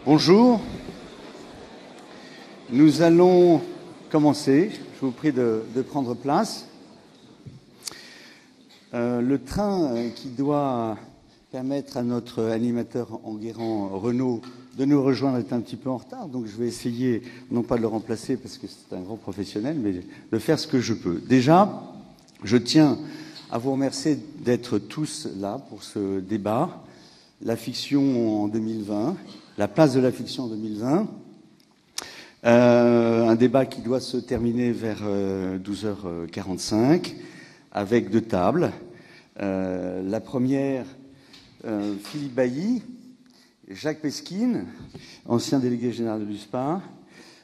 Bonjour. Nous allons commencer. Je vous prie de prendre place. Le train qui doit permettre à notre animateur Enguerrand Renaud de nous rejoindre est un petit peu en retard, donc je vais essayer, non pas de le remplacer parce que c'est un grand professionnel, mais de faire ce que je peux. Déjà, je tiens à vous remercier d'être tous là pour ce débat. La fiction en 2020, la place de la fiction en 2020. Un débat qui doit se terminer vers 12h45 avec deux tables. La première, Philippe Bailly, Jacques Pesquine, ancien délégué général de l'USPA,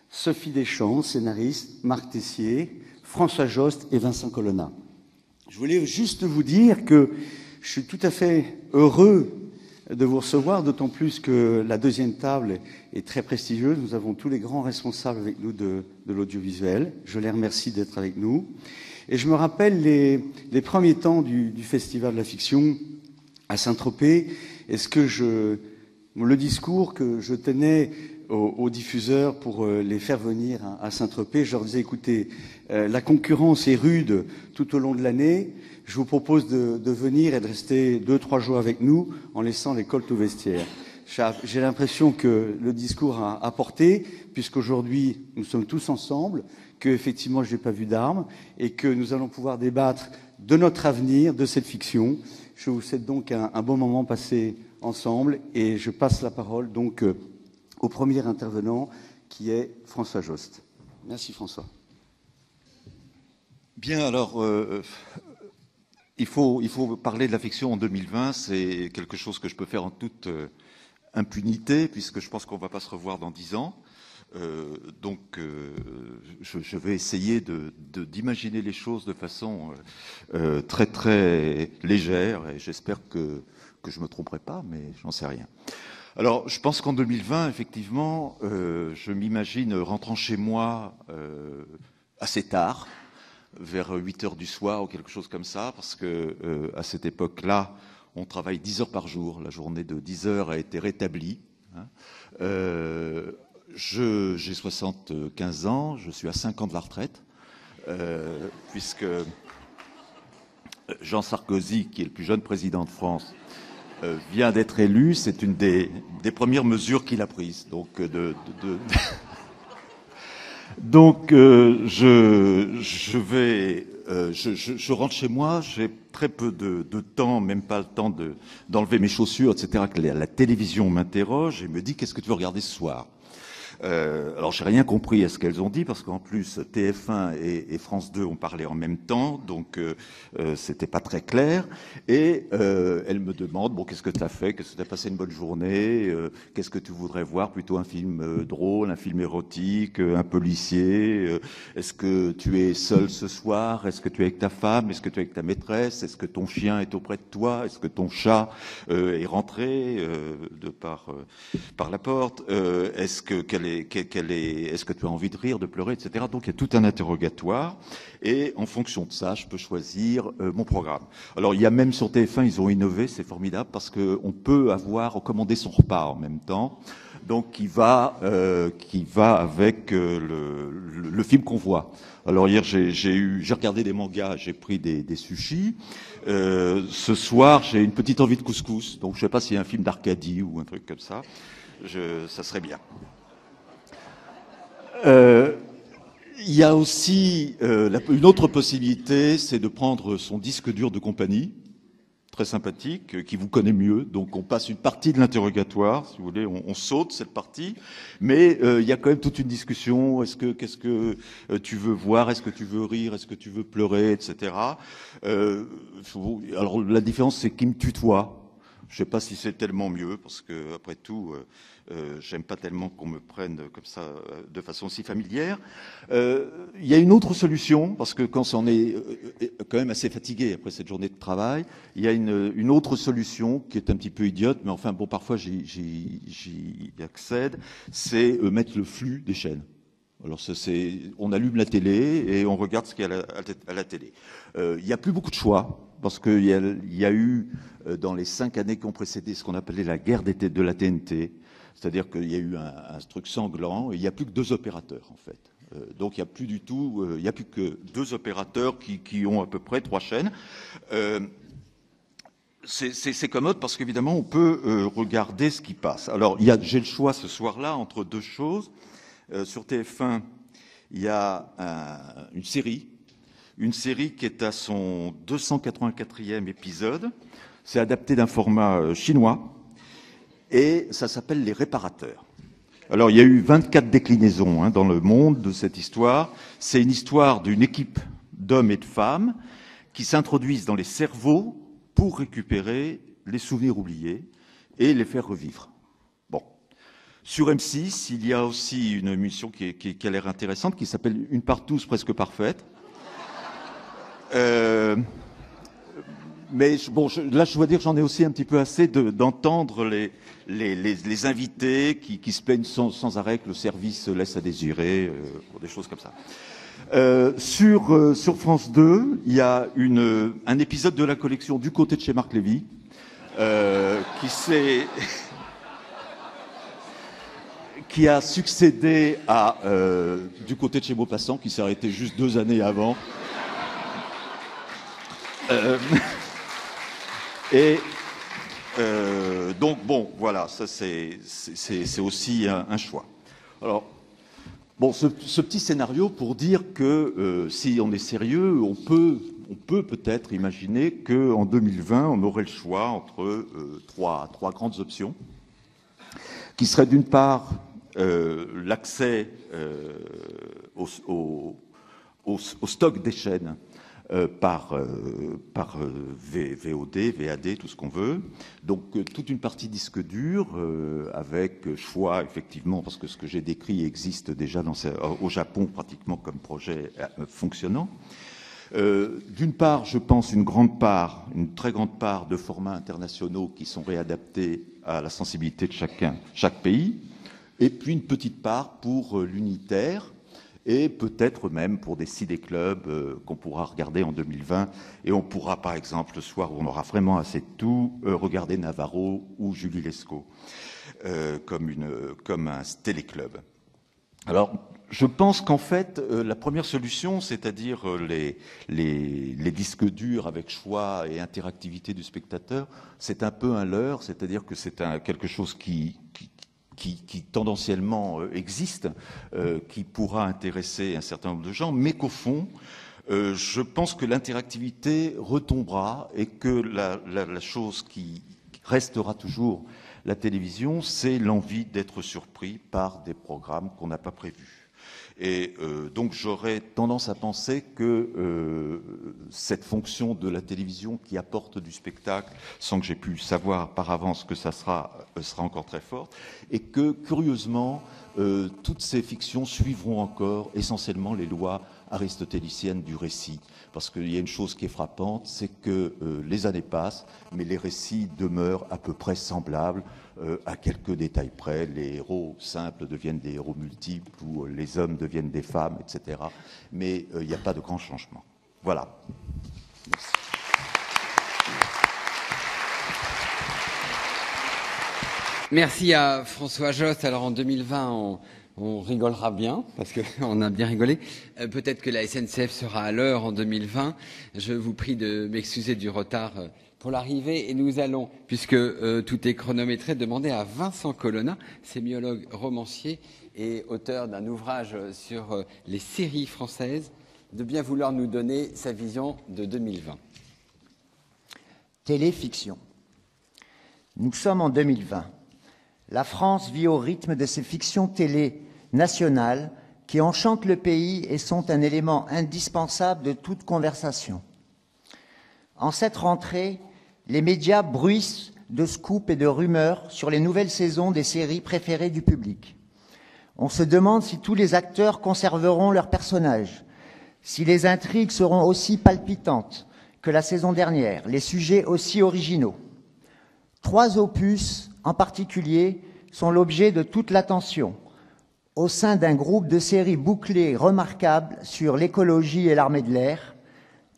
Sophie Deschamps, scénariste, Marc Tessier, François Jost et Vincent Colonna. Je voulais juste vous dire que je suis tout à fait heureux de vous recevoir, d'autant plus que la deuxième table est très prestigieuse. Nous avons tous les grands responsables avec nous de l'audiovisuel. Je les remercie d'être avec nous. Et je me rappelle les premiers temps du Festival de la fiction à Saint-Tropez. Le discours que je tenais aux diffuseurs pour les faire venir à Saint-Tropez, je leur disais, écoutez, la concurrence est rude tout au long de l'année. Je vous propose de venir et de rester 2-3 jours avec nous en laissant les colts au vestiaire. J'ai l'impression que le discours a porté, puisqu'aujourd'hui, nous sommes tous ensemble, qu'effectivement, je n'ai pas vu d'armes, et que nous allons pouvoir débattre de notre avenir, de cette fiction. Je vous souhaite donc un bon moment passé ensemble, et je passe la parole donc au premier intervenant, qui est François Jost. Merci François. Bien, alors... Il faut parler de la fiction en 2020, c'est quelque chose que je peux faire en toute impunité, puisque je pense qu'on ne va pas se revoir dans 10 ans. Donc, je vais essayer d'imaginer les choses de façon très, très légère, et j'espère que je ne me tromperai pas, mais j'en sais rien. Alors, je pense qu'en 2020, effectivement, je m'imagine rentrant chez moi assez tard, vers 8 heures du soir ou quelque chose comme ça, parce que à cette époque-là, on travaille 10 heures par jour. La journée de 10 heures a été rétablie. J'ai 75 ans, je suis à 5 ans de la retraite, puisque Jean Sarkozy, qui est le plus jeune président de France, vient d'être élu. C'est une des premières mesures qu'il a prises. Donc, je rentre chez moi, j'ai très peu de temps, même pas le temps d'enlever mes chaussures, etc. Que la télévision m'interroge et me dit, qu'est-ce que tu veux regarder ce soir? Alors, j'ai rien compris à ce qu'elles ont dit, parce qu'en plus, TF1 et France 2 ont parlé en même temps, donc c'était pas très clair. Et elles me demandent, bon, qu'est-ce que tu as fait? Qu'est-ce que tu as passé une bonne journée? Qu'est-ce que tu voudrais voir? Plutôt un film drôle, un film érotique, un policier? Est-ce que tu es seul ce soir? Est-ce que tu es avec ta femme? Est-ce que tu es avec ta maîtresse? Est-ce que ton chien est auprès de toi? Est-ce que ton chat est rentré par la porte? Est-ce que est-ce que tu as envie de rire, de pleurer, etc. Donc il y a tout un interrogatoire, et en fonction de ça, je peux choisir mon programme. Alors il y a même sur TF1, ils ont innové, c'est formidable, parce qu'on peut recommander son repas en même temps, donc qui va avec le film qu'on voit. Alors hier j'ai regardé des mangas, j'ai pris des sushis. Ce soir j'ai une petite envie de couscous, donc je sais pas s'il y a un film d'Arcadie ou un truc comme ça. Ça serait bien. Il y a aussi une autre possibilité, c'est de prendre son disque dur de compagnie, très sympathique, qui vous connaît mieux. Donc on passe une partie de l'interrogatoire, si vous voulez, on saute cette partie, mais il y a quand même toute une discussion. Qu'est-ce que tu veux voir? Est-ce que tu veux rire? Est-ce que tu veux pleurer, etc. Alors la différence, c'est qu'il me tutoie. Je sais pas si c'est tellement mieux, parce que après tout, j'aime pas tellement qu'on me prenne comme ça de façon si familière. Il y a une autre solution, parce que quand on est quand même assez fatigué après cette journée de travail, il y a une autre solution qui est un petit peu idiote, mais enfin bon, parfois j'y accède, c'est mettre le flux des chaînes. Alors on allume la télé et on regarde ce qu'il y a à la télé. Il n'y a plus beaucoup de choix, parce qu'il y a eu, dans les 5 années qui ont précédé ce qu'on appelait la guerre de la TNT, C'est-à-dire qu'il y a eu un truc sanglant et il n'y a plus que 2 opérateurs, en fait. Donc il n'y a plus du tout, il n'y a plus que 2 opérateurs qui ont à peu près 3 chaînes. C'est commode parce qu'évidemment, on peut regarder ce qui passe. Alors, j'ai le choix ce soir-là entre 2 choses. Sur TF1, il y a une série qui est à son 284e épisode. C'est adapté d'un format chinois et ça s'appelle Les Réparateurs. Alors, il y a eu 24 déclinaisons dans le monde de cette histoire. C'est une histoire d'une équipe d'hommes et de femmes qui s'introduisent dans les cerveaux pour récupérer les souvenirs oubliés et les faire revivre. Bon. Sur M6, il y a aussi une émission qui a l'air intéressante, qui s'appelle Une partouze presque parfaite. Mais bon, là, je dois dire, j'en ai aussi un petit peu assez d'entendre les invités qui se plaignent sans arrêt que le service laisse à désirer, des choses comme ça. Sur France 2, il y a un épisode de la collection Du côté de chez Marc Lévy, qui a succédé à Du côté de chez Maupassant, qui s'est arrêté juste 2 années avant. Donc bon, voilà, ça c'est aussi un choix. Alors, bon, ce petit scénario pour dire que si on est sérieux, on peut peut-être imaginer qu'en 2020, on aurait le choix entre trois grandes options, qui seraient d'une part l'accès au stock des chaînes par VOD, VAD, tout ce qu'on veut. Donc toute une partie disque dur avec choix, effectivement, parce que ce que j'ai décrit existe déjà au Japon pratiquement comme projet fonctionnant. D'une part, je pense une très grande part de formats internationaux qui sont réadaptés à la sensibilité de chaque pays, et puis une petite part pour l'unitaire, et peut-être même pour des ciné-clubs qu'on pourra regarder en 2020. Et on pourra, par exemple, le soir où on aura vraiment assez de tout, regarder Navarro ou Julie Lescaut comme un téléclub. Alors, je pense qu'en fait, la première solution, c'est-à-dire les disques durs avec choix et interactivité du spectateur, c'est un peu un leurre, c'est-à-dire que c'est quelque chose qui tendanciellement existe, qui pourra intéresser un certain nombre de gens, mais qu'au fond, je pense que l'interactivité retombera et que la chose qui restera toujours la télévision, c'est l'envie d'être surpris par des programmes qu'on n'a pas prévus. Et donc j'aurais tendance à penser que cette fonction de la télévision qui apporte du spectacle, sans que j'ai pu savoir par avance que ça sera encore très forte, et que curieusement, toutes ces fictions suivront encore essentiellement les lois aristotéliciennes du récit. Parce qu'il y a une chose qui est frappante, c'est que les années passent, mais les récits demeurent à peu près semblables, à quelques détails près. Les héros simples deviennent des héros multiples, ou les hommes deviennent des femmes, etc. Mais il n'y a pas de grand changement. Voilà. Merci. Merci à François Jost. Alors en 2020, on rigolera bien, parce qu'on a bien rigolé. Peut-être que la SNCF sera à l'heure en 2020. Je vous prie de m'excuser du retard pour l'arrivée. Et nous allons, puisque tout est chronométré, demander à Vincent Colonna, sémiologue, romancier et auteur d'un ouvrage sur les séries françaises, de bien vouloir nous donner sa vision de 2020. Téléfiction. Nous sommes en 2020. La France vit au rythme de ces fictions télé nationales qui enchantent le pays et sont un élément indispensable de toute conversation. En cette rentrée, les médias bruissent de scoops et de rumeurs sur les nouvelles saisons des séries préférées du public. On se demande si tous les acteurs conserveront leurs personnages, si les intrigues seront aussi palpitantes que la saison dernière, les sujets aussi originaux. 3 opus en particulier sont l'objet de toute l'attention au sein d'un groupe de séries bouclées remarquables sur l'écologie et l'armée de l'air,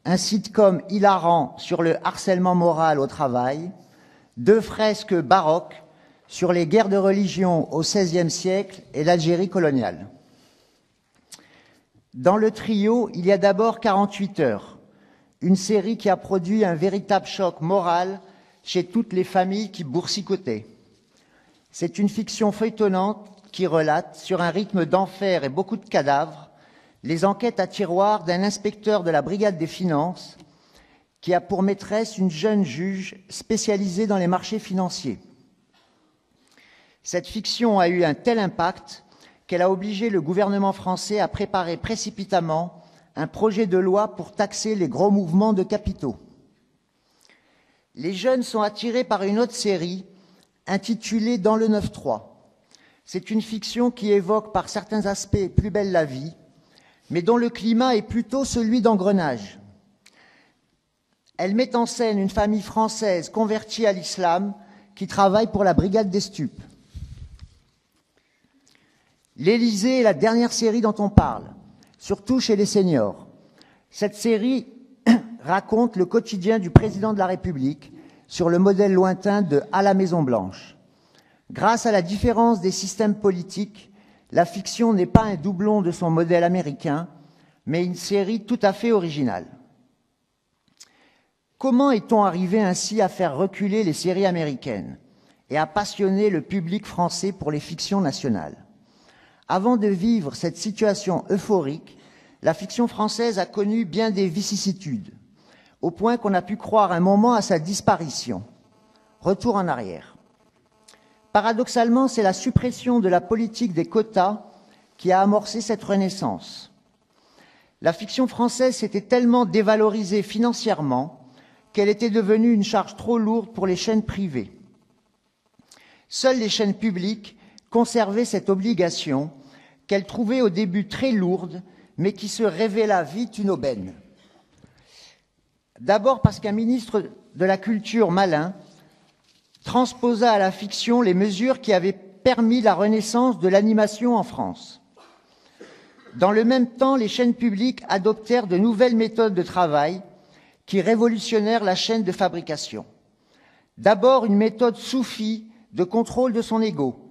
un sitcom hilarant sur le harcèlement moral au travail, 2 fresques baroques sur les guerres de religion au XVIe siècle et l'Algérie coloniale. Dans le trio, il y a d'abord 48 heures, une série qui a produit un véritable choc moral chez toutes les familles qui boursicotaient. C'est une fiction feuilletonnante qui relate, sur un rythme d'enfer et beaucoup de cadavres, les enquêtes à tiroir d'un inspecteur de la brigade des finances qui a pour maîtresse une jeune juge spécialisée dans les marchés financiers. Cette fiction a eu un tel impact qu'elle a obligé le gouvernement français à préparer précipitamment un projet de loi pour taxer les gros mouvements de capitaux. Les jeunes sont attirés par une autre série intitulée « Dans le 9-3 ». C'est une fiction qui évoque par certains aspects Plus belle la vie, mais dont le climat est plutôt celui d'Engrenage. Elle met en scène une famille française convertie à l'islam qui travaille pour la brigade des stupes. L'Élysée est la dernière série dont on parle, surtout chez les seniors. Cette série raconte le quotidien du président de la République sur le modèle lointain de « À la Maison-Blanche ». Grâce à la différence des systèmes politiques, la fiction n'est pas un doublon de son modèle américain, mais une série tout à fait originale. Comment est-on arrivé ainsi à faire reculer les séries américaines et à passionner le public français pour les fictions nationales? Avant de vivre cette situation euphorique, la fiction française a connu bien des vicissitudes, au point qu'on a pu croire un moment à sa disparition. Retour en arrière. Paradoxalement, c'est la suppression de la politique des quotas qui a amorcé cette renaissance. La fiction française s'était tellement dévalorisée financièrement qu'elle était devenue une charge trop lourde pour les chaînes privées. Seules les chaînes publiques conservaient cette obligation qu'elles trouvaient au début très lourde, mais qui se révéla vite une aubaine. D'abord parce qu'un ministre de la Culture malin transposa à la fiction les mesures qui avaient permis la renaissance de l'animation en France. Dans le même temps, les chaînes publiques adoptèrent de nouvelles méthodes de travail qui révolutionnèrent la chaîne de fabrication. D'abord, une méthode soufie de contrôle de son ego,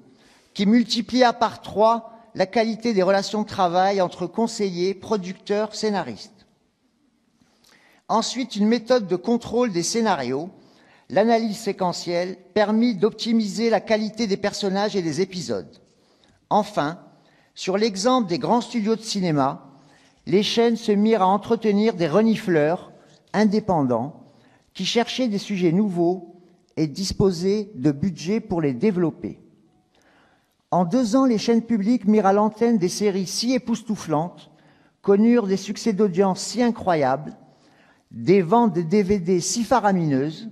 qui multiplia par 3 la qualité des relations de travail entre conseillers, producteurs, scénaristes. Ensuite, une méthode de contrôle des scénarios, l'analyse séquentielle, permit d'optimiser la qualité des personnages et des épisodes. Enfin, sur l'exemple des grands studios de cinéma, les chaînes se mirent à entretenir des renifleurs indépendants qui cherchaient des sujets nouveaux et disposaient de budgets pour les développer. En 2 ans, les chaînes publiques mirent à l'antenne des séries si époustouflantes, connurent des succès d'audience si incroyables, des ventes de DVD si faramineuses,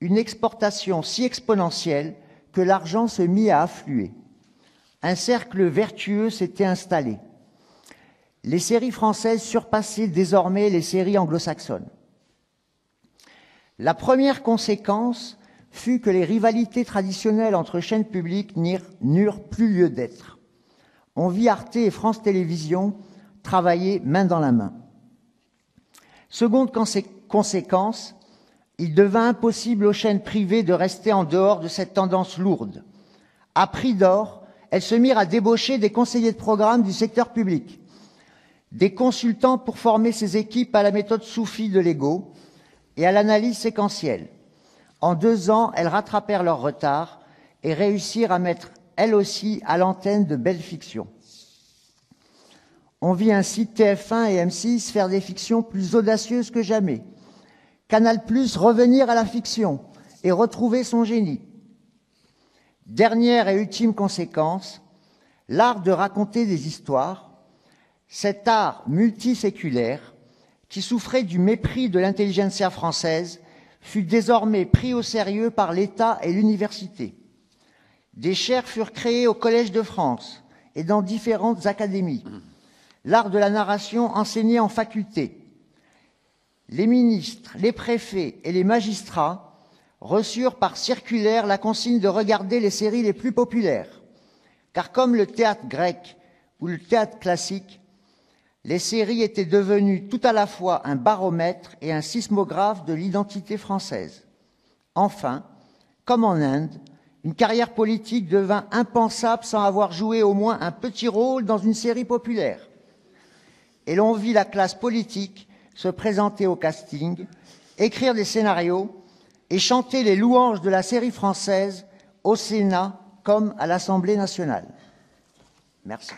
une exportation si exponentielle que l'argent se mit à affluer. Un cercle vertueux s'était installé. Les séries françaises surpassaient désormais les séries anglo-saxonnes. La première conséquence fut que les rivalités traditionnelles entre chaînes publiques n'eurent plus lieu d'être. On vit Arte et France Télévisions travailler main dans la main. Seconde conséquence, il devint impossible aux chaînes privées de rester en dehors de cette tendance lourde. À prix d'or, elles se mirent à débaucher des conseillers de programme du secteur public, des consultants pour former ces équipes à la méthode soufie de l'ego et à l'analyse séquentielle. En 2 ans, elles rattrapèrent leur retard et réussirent à mettre, elles aussi, à l'antenne de belles fictions. On vit ainsi TF1 et M6 faire des fictions plus audacieuses que jamais. Canal+ revenir à la fiction et retrouver son génie. Dernière et ultime conséquence, l'art de raconter des histoires, cet art multiséculaire qui souffrait du mépris de l'intelligentsia française, fut désormais pris au sérieux par l'État et l'université. Des chaires furent créées au Collège de France et dans différentes académies. L'art de la narration enseigné en faculté. Les ministres, les préfets et les magistrats reçurent par circulaire la consigne de regarder les séries les plus populaires. Car comme le théâtre grec ou le théâtre classique, les séries étaient devenues tout à la fois un baromètre et un sismographe de l'identité française. Enfin, comme en Inde, Une carrière politique devint impensable sans avoir joué au moins un petit rôle dans une série populaire. Et l'on vit la classe politique se présenter au casting, écrire des scénarios et chanter les louanges de la série française au Sénat comme à l'Assemblée nationale. Merci.